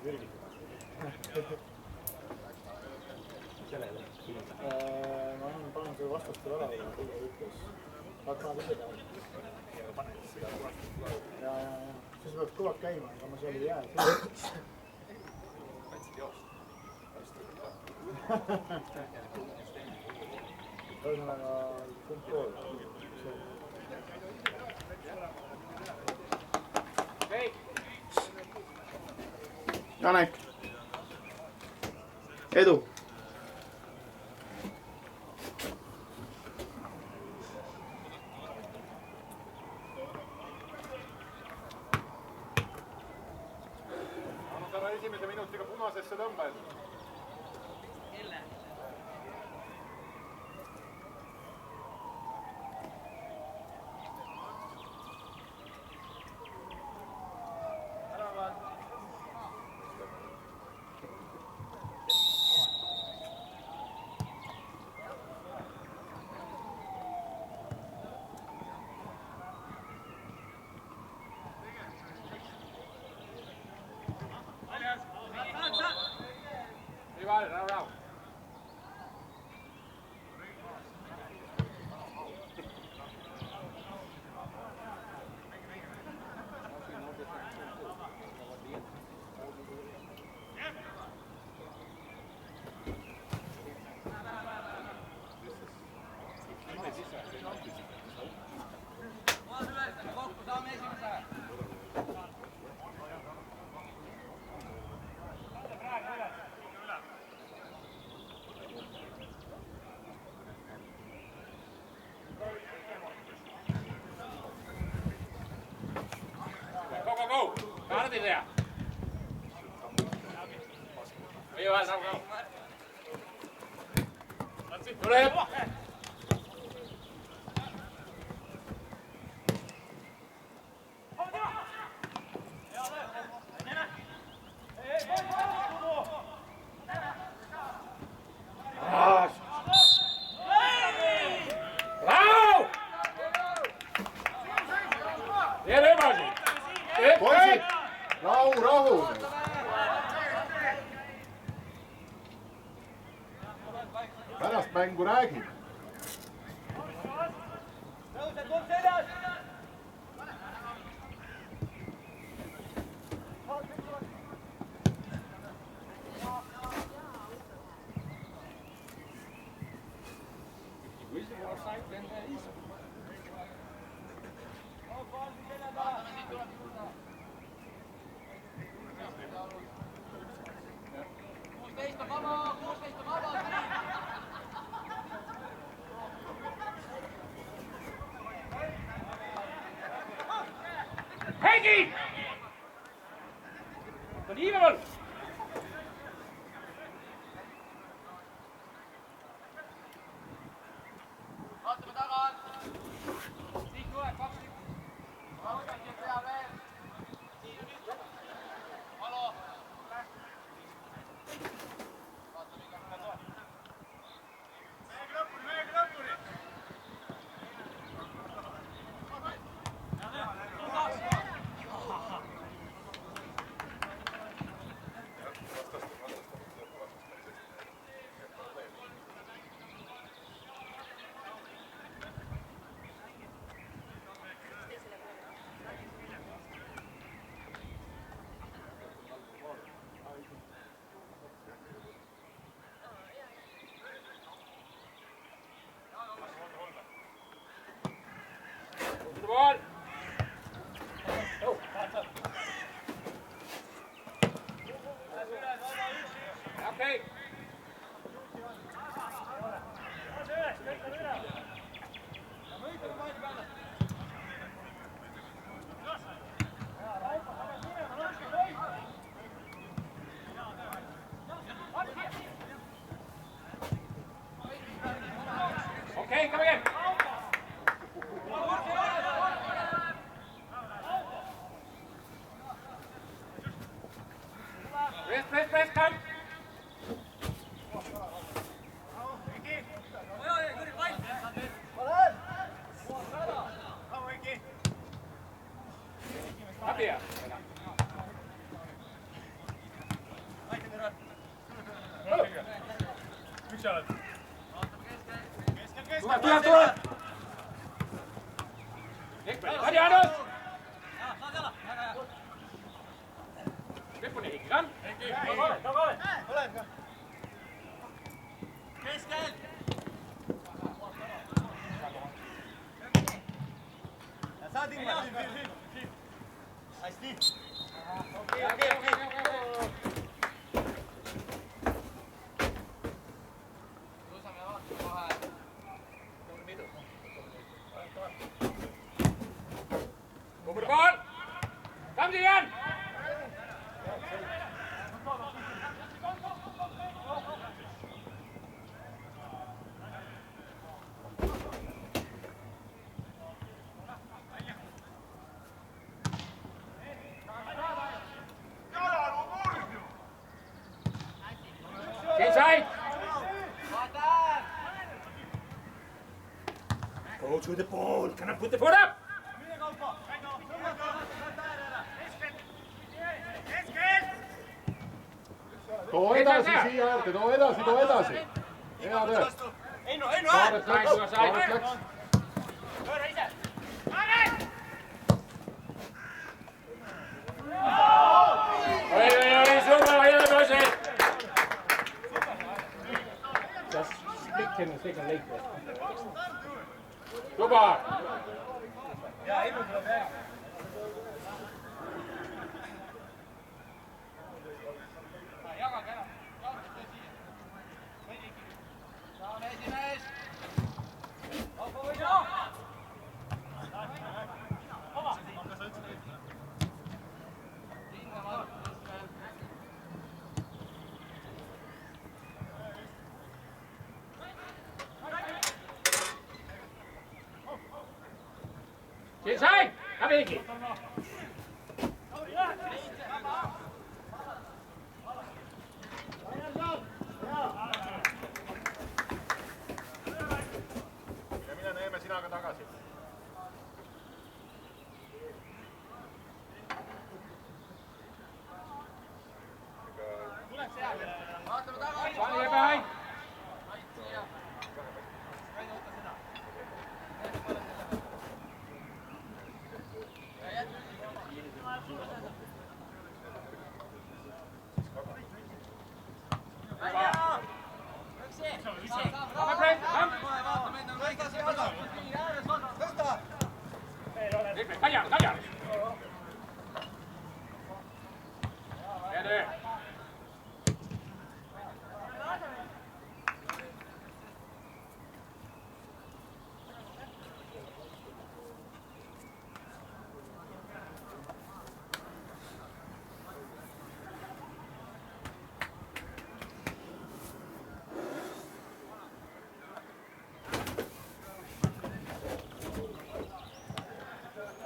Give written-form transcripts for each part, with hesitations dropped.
Ma panen selle vastastel ära, kui ta ütles. Vaata, nad ise teavad. Ja siis peab kõvad käima, aga ma seal ei jää. Ühesõnaga, kumb pool. Janek, edu! Annus ära esimese minutiga punasesse tõmbed. Rahu. Go! Kaarad ei tea. Ei ole, saab ka. Tuleb! Poisid, rahu! Pärast mängu räägib. Heigi! On Iival! Vaatame taga! Siit tuleb 2. Vaatame pea veel! Halo! Vaatame iga mõne toa! Meega lõpuni! Ball. Okay. Okay, come again. Press, come. Up here. sa oled? Tule! Adrianus! Lõpuni Heiki, on? Keskel! Saad ilma, siin. Hästi. Okei. Tõusame ja vaatame kohe. Number ball! Come Ian! Inside! Go to the ball. Can I put the foot up? too edasi siia äärde, too edasi. Hea töö. Saaret läks. Oi, super, hea tosi! Just split him and take a leg there. Super! Saame esimees! Inside! Come Heiki! ja mine Neeme sina ka tagasi. Vaatame tagasi! Pani behind! Come on, friend, come! Kaljar! Hea töö!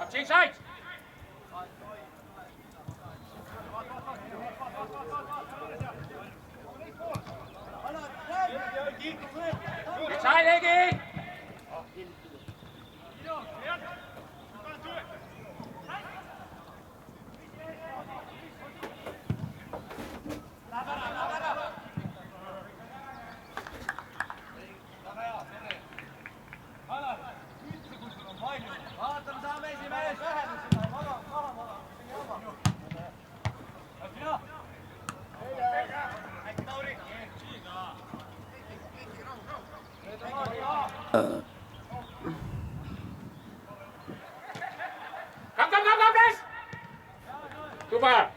Up inside! Inside, Heiki! Vaatame, saame esimees! Come, please! Super!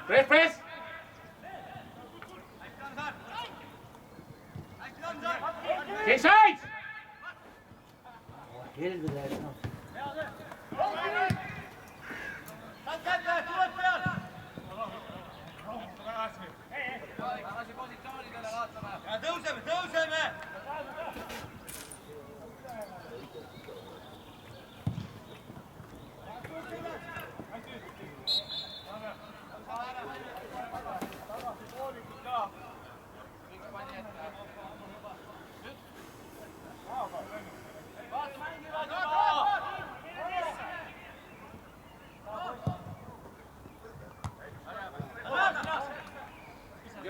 Press! Inside! Tagasi positsioonidele vaatame. Ja tõuseme! Üks pani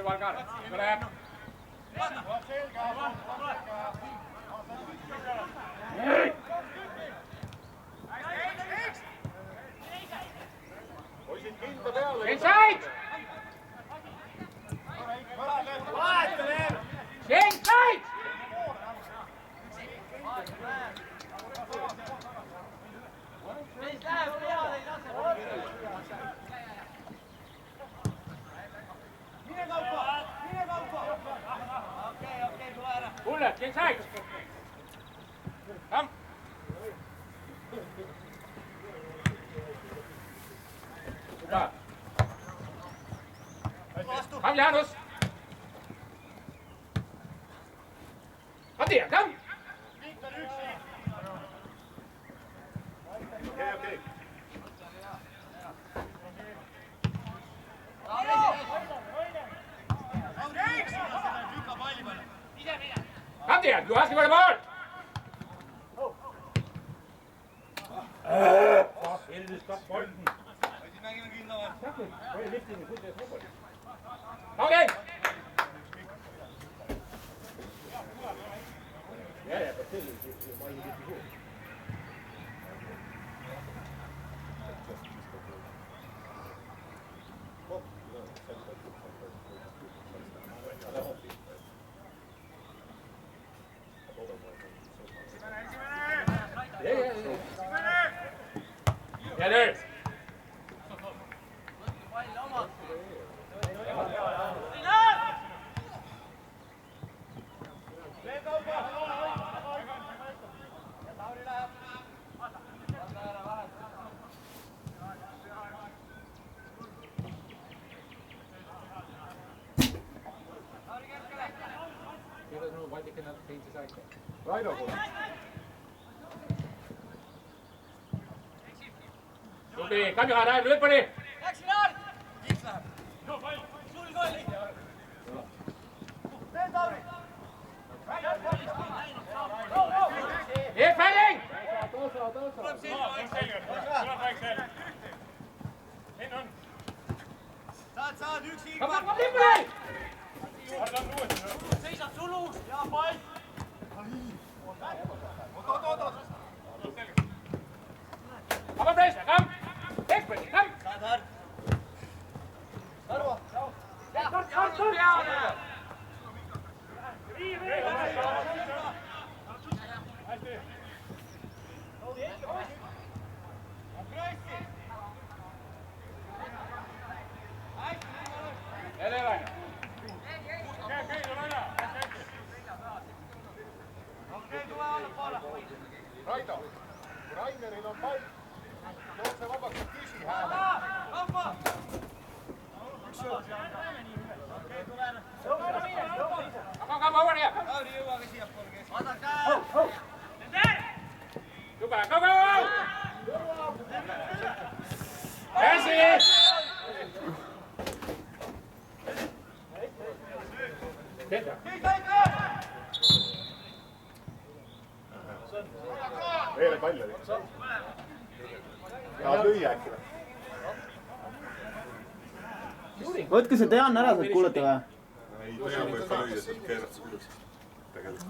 Valgar. Tule. Poisid kinda peale. Inside! Inside! Kuule, inside! Come! Super! Come, Janus! Kom der, kom! Okei. Kom der, du har skal gå til mål! Kom igen! Ja, det. Raido kuule. Tubli, kamera läheb lõpuni. Eetväling! Saad üksi! Kom lõpuni! Seisab sulus! Ja, pall! Oot! Kom op, Brescia, kom! Eetväling, kom! Saad hard! Tarvo! Artur peale! Jälle Rainer. Raido, kui Raineril on pall, too see vabaks ja küsi hääle. Kom over her. Lauri, jõuage siiapoole kes. Vaata käe! Super, go! Käsi! Veele pall oli. Tahad lüüa äkki või? Võtke see Dejan ära, saad kuulata või? Ei, Dejan võib ka lüüa, saab keerata kuidas. Tegelikult.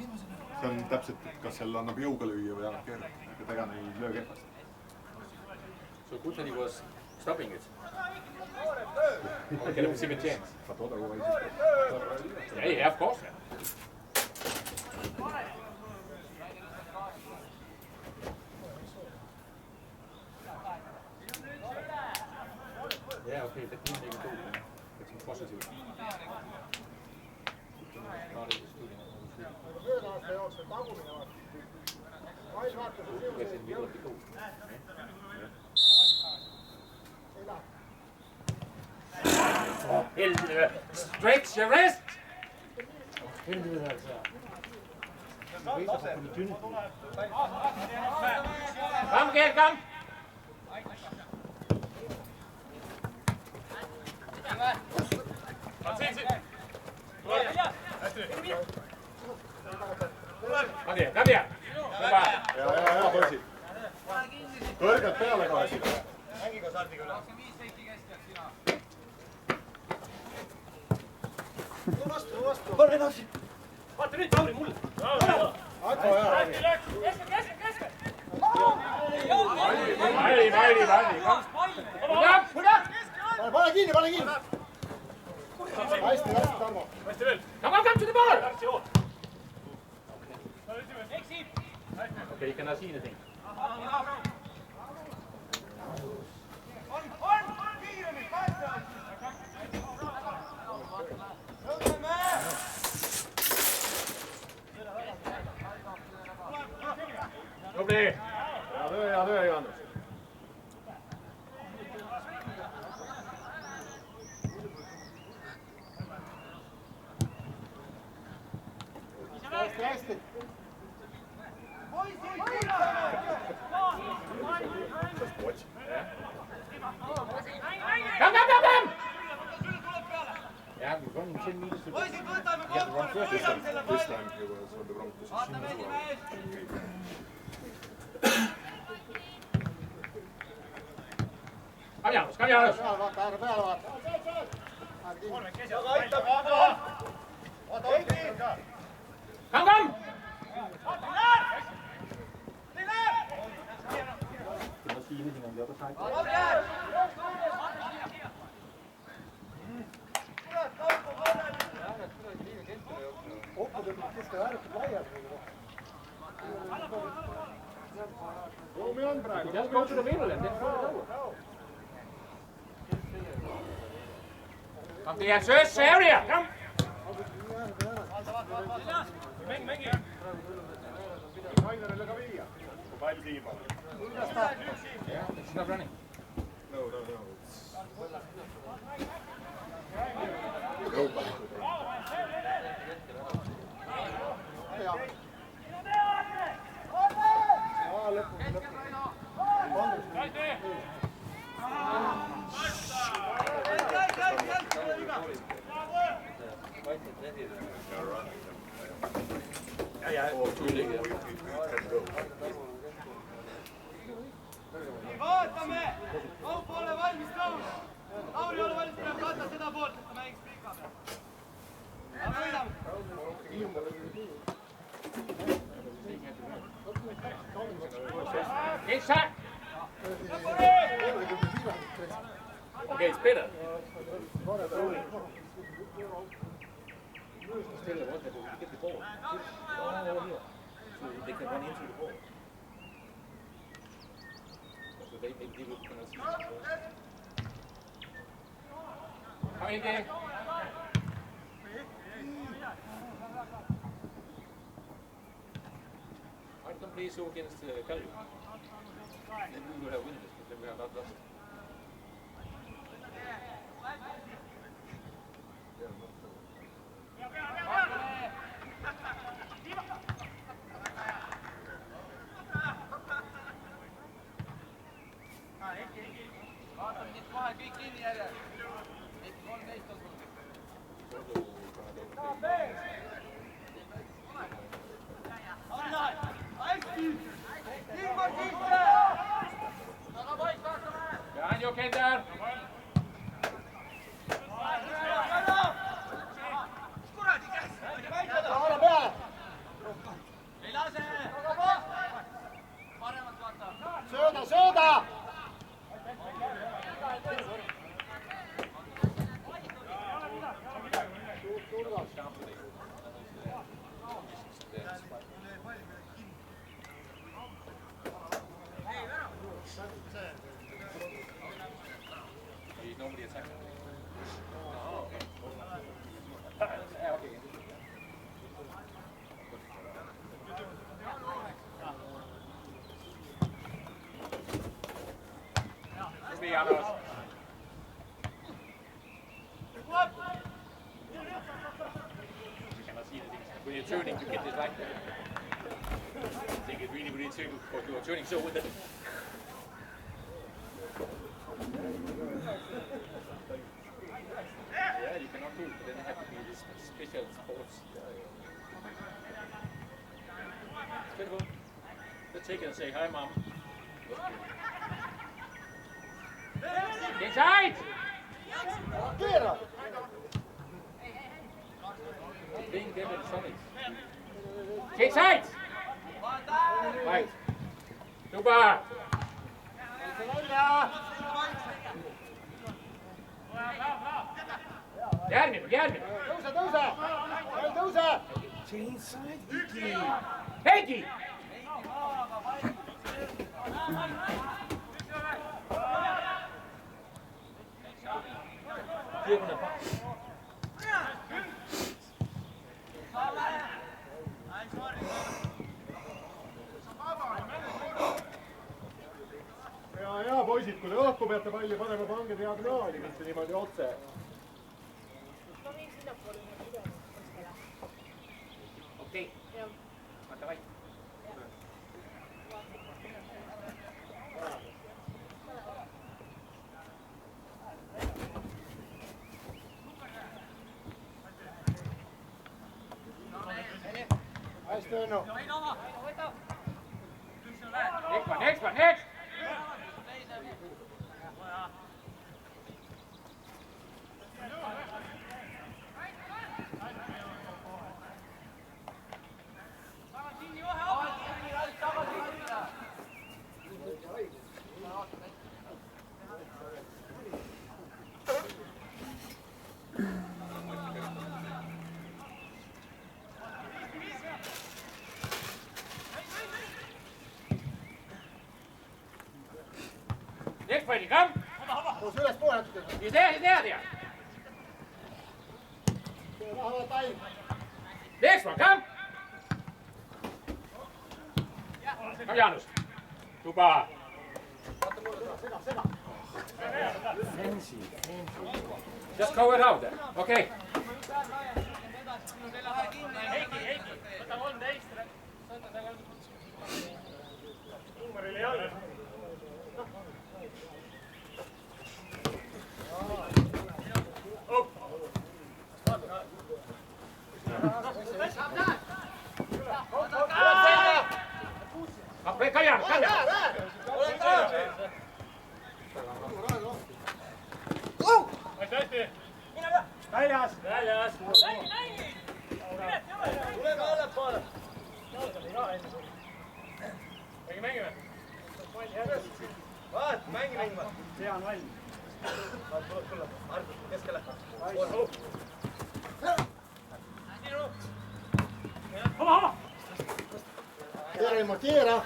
See on täpselt, kas seal annab jõuga lüüa või annab keerata. Aga Dejan ei löö kehvasti. So good when he was stopping it. Can we see the chance? Saad oda kogu aeg. Yeah, of course. Yeah, okay, that means they can do it. It's positive. Mööda aasta jooksul tagumine vaata. Pall vaatas in the middle of the goal. Stretch your wrist. Come again, come. Come here. Ja, poisid. Kõrgelt peale kohe siin. Mängi koos Hardiga üle. 25 seiki keskel, sina. vastu. pane edasi. vaata nüüd, Tauri, mulle. Aiko hea. Palli. Pane kinni, pane kinni. Hästi, Tarmo. Hästi veel. Come to the ball. Okay, you cannot see anything. Tubli! Hea töö, Johannes. Hästi. Come! Yeah, we're running 10 meters to go. Poisid, võtame kokku, võidame selle This palli. time he was on the wrong position. Vaatame esimeest. Come Jaanus! Peale vaata, ära peale vaata. Aga aitab, vaata. Come! Ruumi on praegu. Just go to the middle and then throw it over. Come to the search area! Come! Mängi! Ainerile ka viia. Kui pall tiima. Yeah, it's not running. No. Vaatame! Kaup ole valmis tõus! Lauri ole valmis, peab vaata seda poolt, et ta mängiks pika peal. Aga võidame! Inside! Okay, it's better. Still the one that will get the ball. So they can run into the ball. So they will cannot see the ball. Come in there. Artem plays so against Kalju. Then we will have winners, but then we have not lost. Vaatame nüüd kohe kõik kinni jälle. Kõik 13 on sul. Anna! Hästi! Ingmar sisse! Taga poiss, vaatame! Behind your Kender! Kuradi käes! Haara peale. Ei lase! Paremat vaata! Sööda! He's nobody attacking. Be honest. You cannot see anything. When you're turning to get this like that. I think it's really difficult because you're turning so with it. Yeah, you cannot do it, but then it have to be this special sports. Beautiful. Let's take it and say hi, Mom. Inside! Keera. Change sides! Right. Super! Järgmine! Tõuse! Heiki! Ja poisid, kui te õhku peate palli panema, pange diagonaali, mitte niimoodi otse. Okei. Vaata vaid. Hästi, Enno. Next one! Next fighting, come! Koos üles poole natuke. He's there! Lähevad taim. Next one, come! Come, Jaanus! Tuba! Just go around there, okay? Võta 13. Nummeril ei ole. Come, Jaanus! Hästi! Väljas! Tuleme allapoole! Mängime! Vaat, mängime! See on valmis. Tule, Argus, keskele! Keera ilma keera!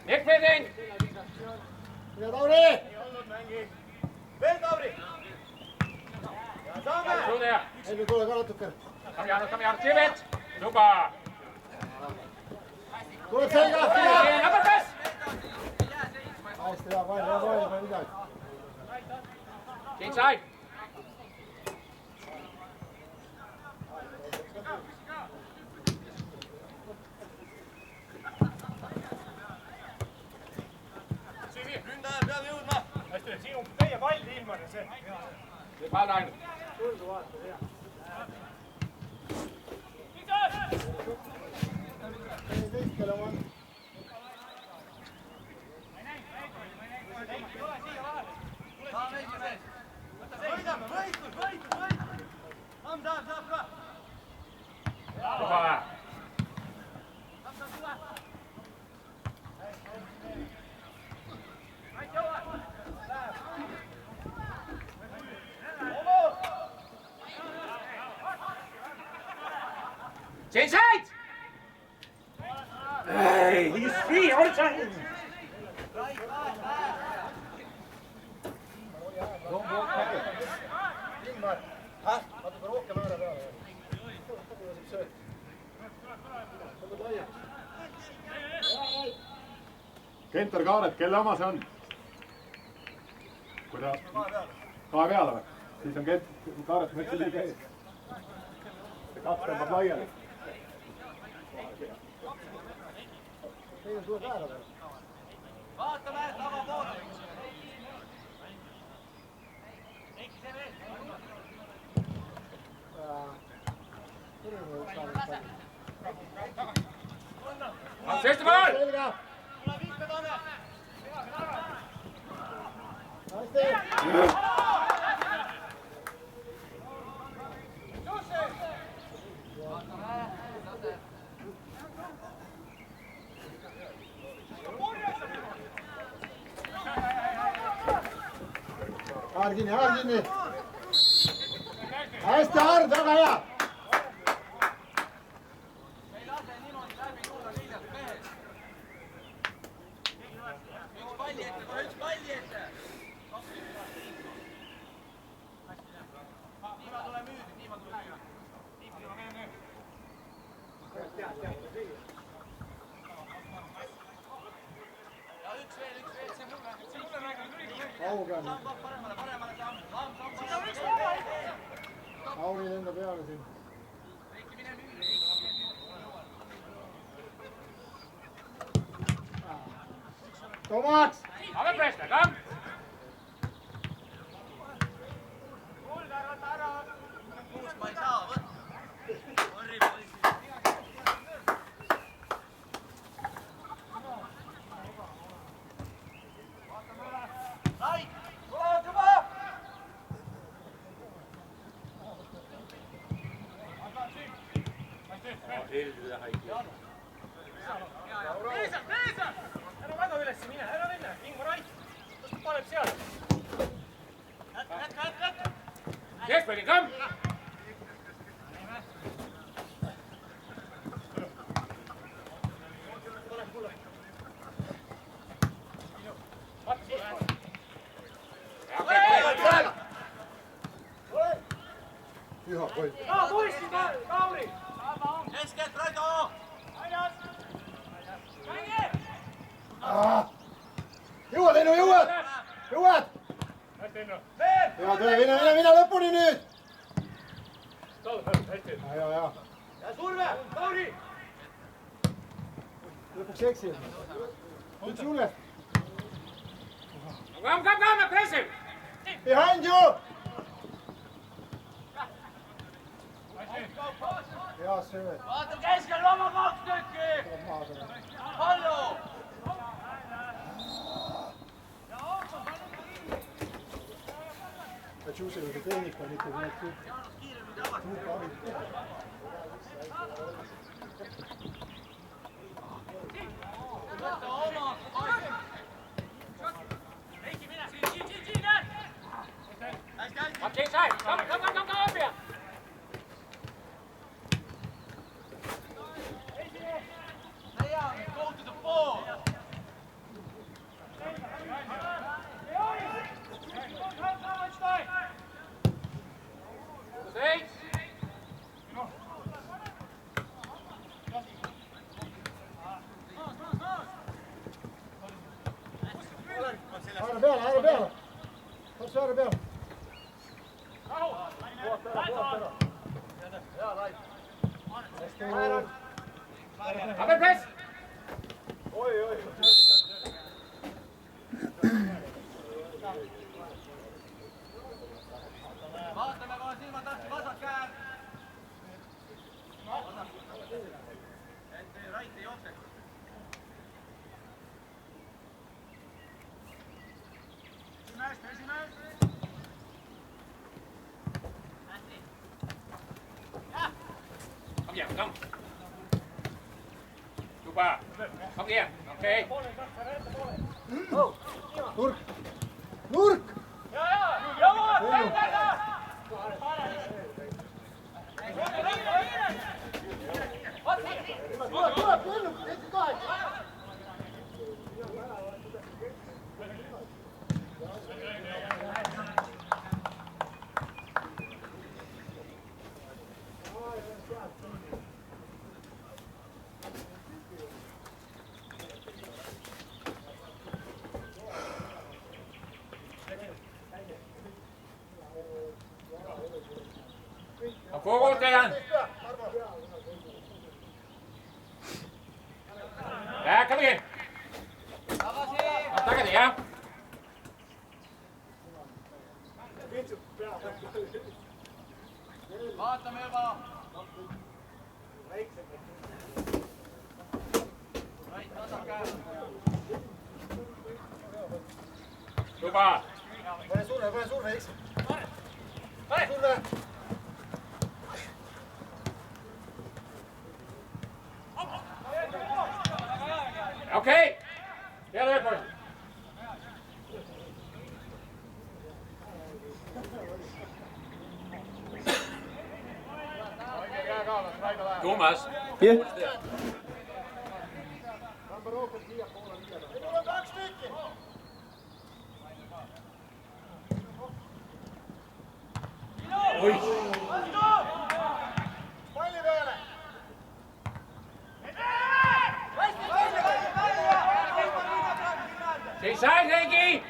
Next fighting! Ja Tauri! Veel Tauri! Ja saame! Through there! Enno, tule ka natuke. Come, Jaanus! Give it! Tuba! Tuleb selga! Napakas! Hästi, hea pall, midagi. Change side! Ründaja peab jõudma! Hästi, sinu teie pall ilma ja see. See pall ainult. Teistele on. Võidame, võitlus! Samm saab ka! Tuba! Change sides! Hey, he's free all the time! Natuke rohkem ääre peale. Kenter Kaaret, kelle oma see on? Kui ta... Kae peale või? Siis on Kaaret mõtte liiga ees. See kaks tõmbab laiali. Teine tuleb ääre peale. Vaatame, tavapoole! On zesde bal! Selga! Tule viska, Tanel! Hästi! Haar kinni, haar kinni. Hästi, Haar, väga hea. ei lase niimoodi läbi tulla liigas mehed. Üks palli ette, üks palli ette. Niima tule müüdi, niima tule müüdi. Ja üks veel, see mulle räägib. Auge on. Paremale samm. Auri lenda peale siin. Reiki, mine müüdi. Tomaks! Have a press, come! Muust ma ei saa, võt. Orri poiss. Right! Come on! Ära väga üles mine, ära minna, Ingmar Ait, kas ta paneb seal? Yes, buddy, come! Püha poiss. Tulisti, Kauri! Keskelt, Raido! Jõuad, Enno, jõuad! Jõuad! Hästi, Enno! Hea töö, mine lõpuni nüüd! Hästi! Ja. Ja surve! Kauri! Lõpuks eksin. Nüüd sulle. Come, aggressive! Behind you! Hea söö. Vaata keskel oma 2 tükki! Tuleb maha selle. Palju! Tšuusile see tehnika on ikkagi need suuka abid. Võta oma! Reiki, mine! Siin, näed! Hästi! Up inside! Come up here! Go to the ball! Six! Haara peale! Kaks haara peale! Have a press! Vaatame kohe silmad lahti, vasak käär! Et Rait ei jookseks. Esimest! Come here, come. Super. Come here, okay. Nurk! Forward, Dejan. Yeah, come again. Tagasi, jah. Vaatame juba! Rait, vasak käär! Super. Pane surve, eks. Pane surve! Okay. Yeah, there, boy. Toomas. Jah. Palli peale! Seisad, Heigi!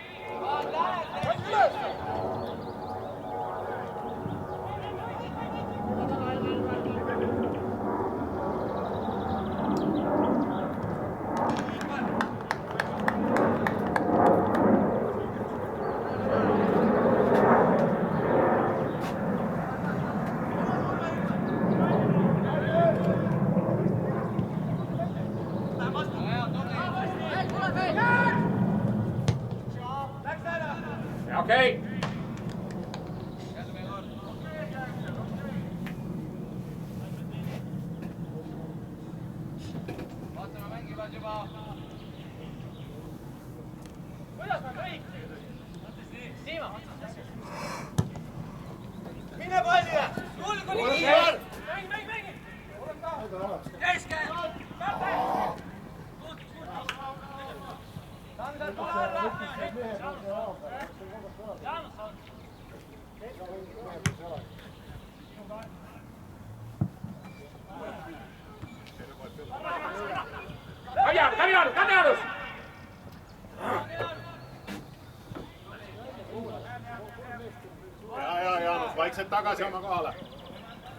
Okei. Vaatame, mängivad juba. kuidas nad kõik? Siima. Mine pallile! Julgu nii! Mängi! Keskel! Sander, tule alla! Kanjarus! ja Jaanus, vaikselt tagasi oma kohale.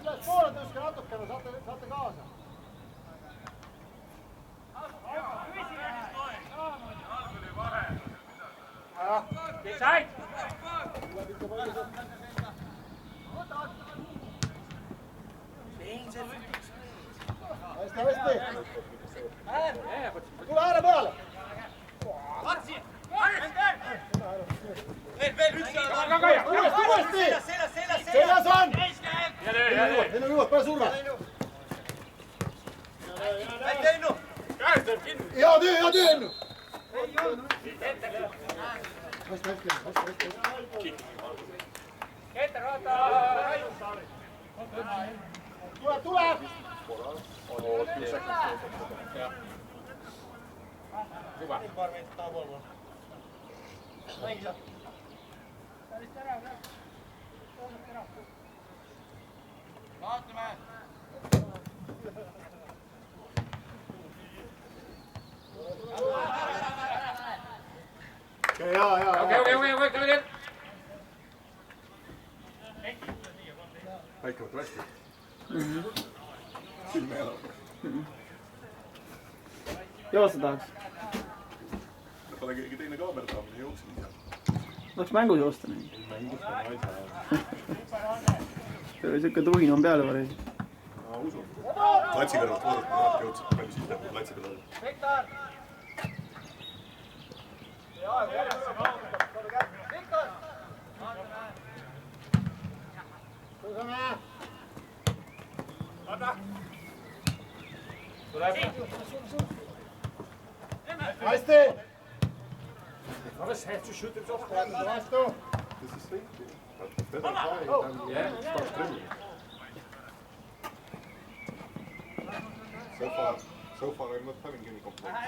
Üles poole tõuske natukene, saate kaasa. Said! Hästi. Tule ääre peale. Veel üks Uuesti. Seljas on. Neil on juurde, pane surve. Aitäh, Ennu! Hea töö, Ennu. Keeter, vaata! Tuleb. Juba. Paar meetrit tahapoole. Mängi saab. Vaatame! Okei. Väike võtab hästi. Silme elab. Joosta tahaks. Pole keegi teine kaamer tahamine jooksnud seal. Tahaks mängus joosta neid. Mängust on naisa. See oli siuke tuhin on peale varem. Ma usun. Platsi kõrvalt vaadata, ma alati jõudsin palju siit platsi peal olla. Viktor! Viktor! Hästi. Alles heeft ze shoot het op. Vastu. This is safety. But better try than start training. So far I'm not having any complaints.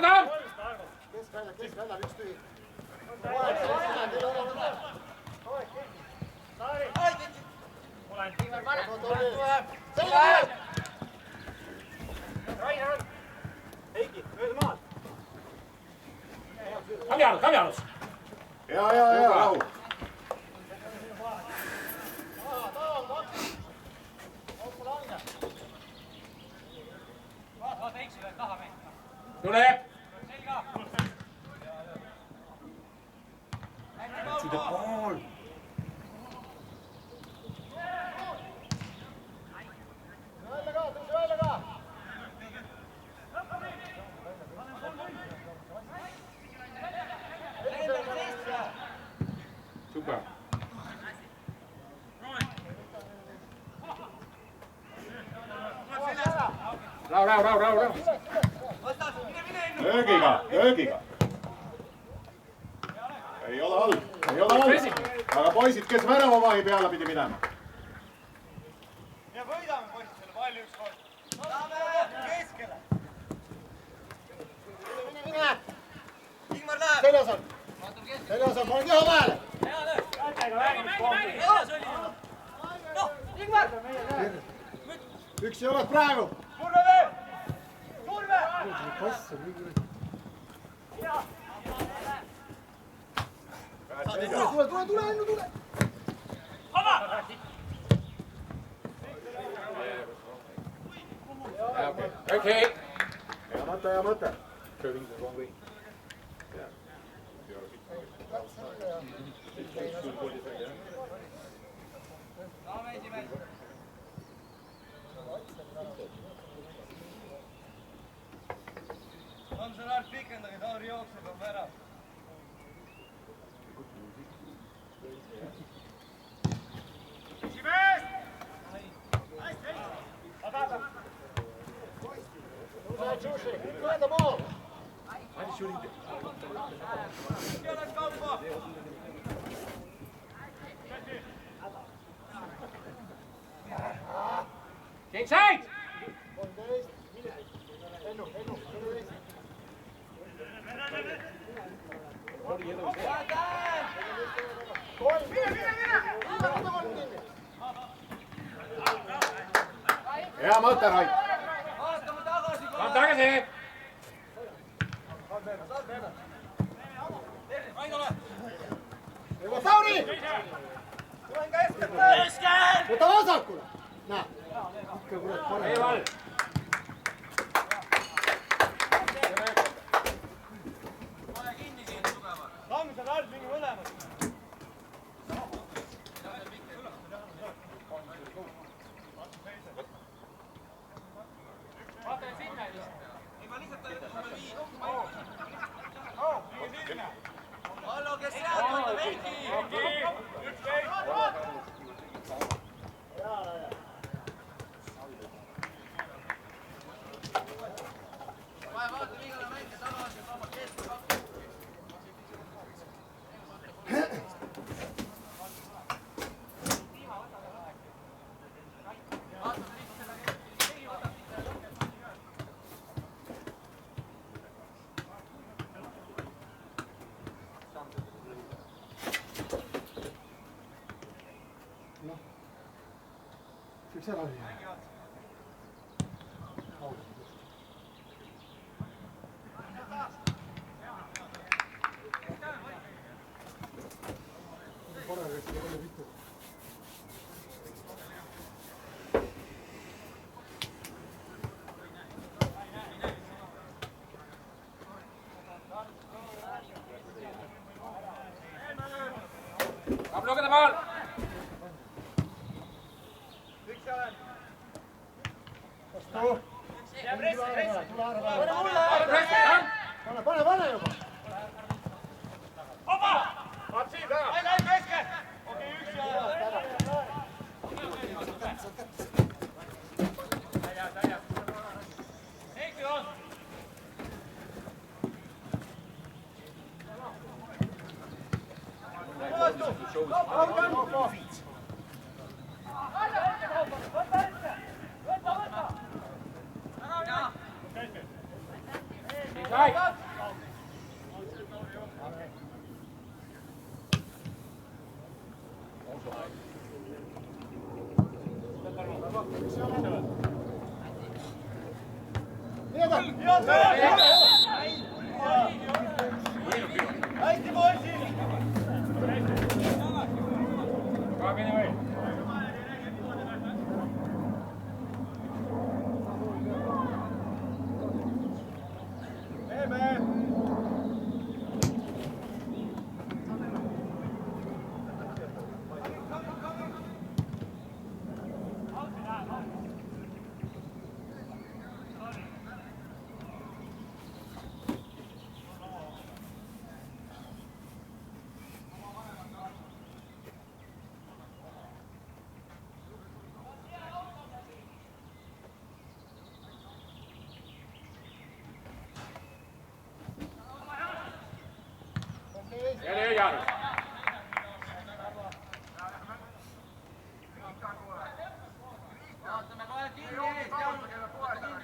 Kom! Keskväljal üks tühi. Heiki, mööda maad. Kom Janus! Ja, rahu. Vaata Heiksile taha meid. Tule! Selga! To the ball! Välja ka, tõuse välja ka. Rahu. Vastas, mine Ennu! löögiga. Ei ole all. Aga poisid, kes väravavahi peale pidi minema? Ja võidame poisid selle palli ükskord. Saame keskele. Mine. Ingmar läheb. Seljas on, pane keha vahele. Mängi, edasi oli. Noh, Ingmar! Üks ei ole praegu. Surve veel! Surve! Tule, Ennu, tule. Okay. Hea mõte. Curving the wrong way. Saame esimene. On see naert pikendage, Tauri jookseb on ära. Tule ta maal. Peale kaupa! Inside! 13. Ennu. Hea mõte, Rait. Vaatame tagasi! Come tagasi! Raidole! Tauri! Tulen keskele! Võta vasakule. Näe. Ikka kurat parem. Eeval! Saame seal naert mingi mõlemad. Hallo, kes sealt võtta veidi? Vaata viigale mänge tagasi, vaba keskel. Võiks ära viia. Come look at the ball! Pane juba. Lähe keskel! Okei, üks ja... Heiki on! Inside! Hästi poisid! Walking away. Jälle Jaanus. Vaatame kohe kinni eest, Jaanus. Vaata kinni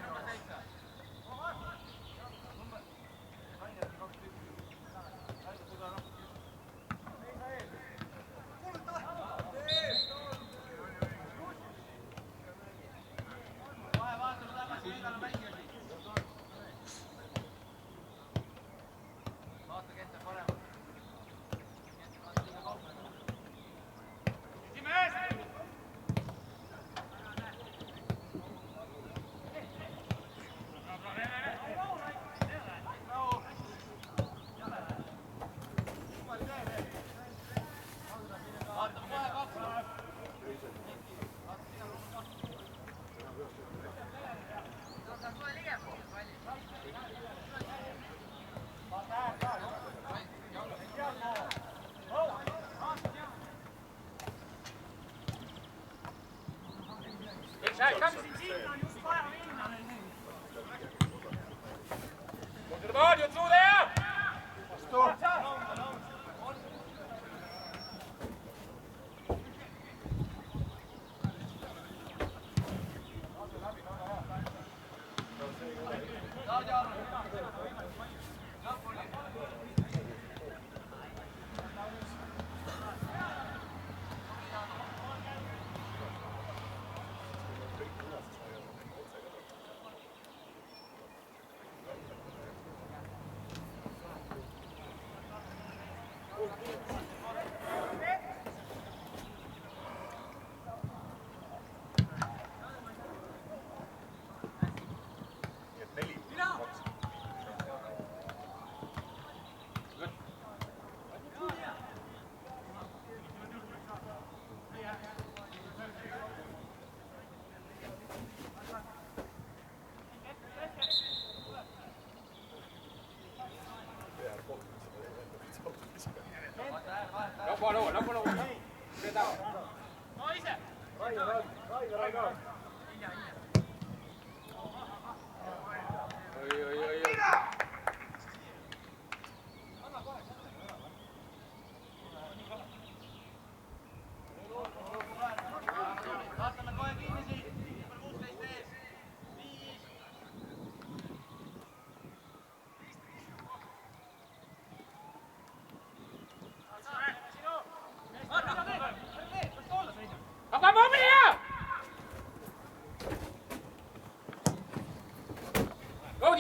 number 7.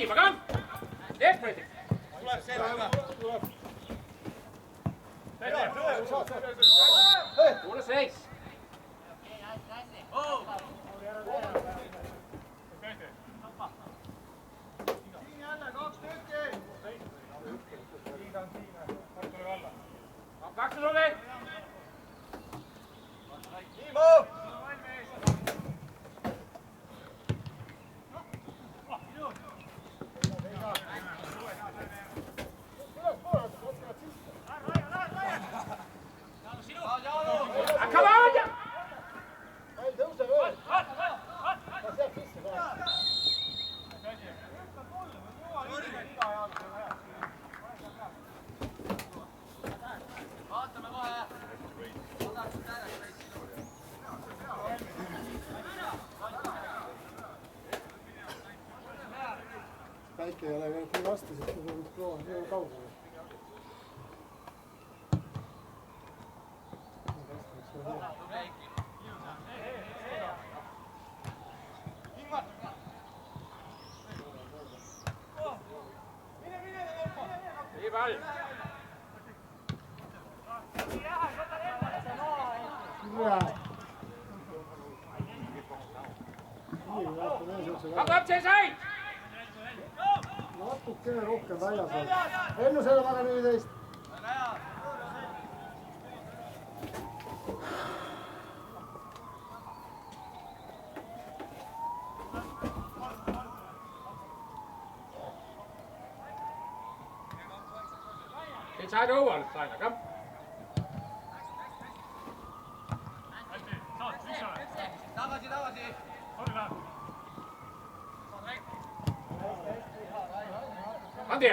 Pagan! Desperate! Tuleb 6. Kaks oli! Päike ei ole veel nii vastu, sest ma pean proovima nii kaugele. Nii pall! Hakkab see said! Natukene rohkem väljas on. Ennu selle taga 14. Inside over, Steiner, kom. Tagasi! Andi!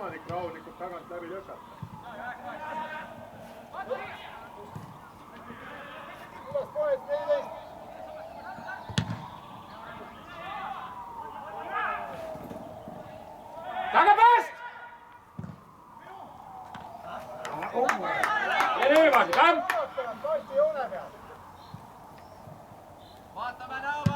võimalik rahulikult tagant läbi lükata. Kuidas poed 14? Tagapääst! Ja nüüd edasi, Tamm! Tosti joone peal. Vaatame näo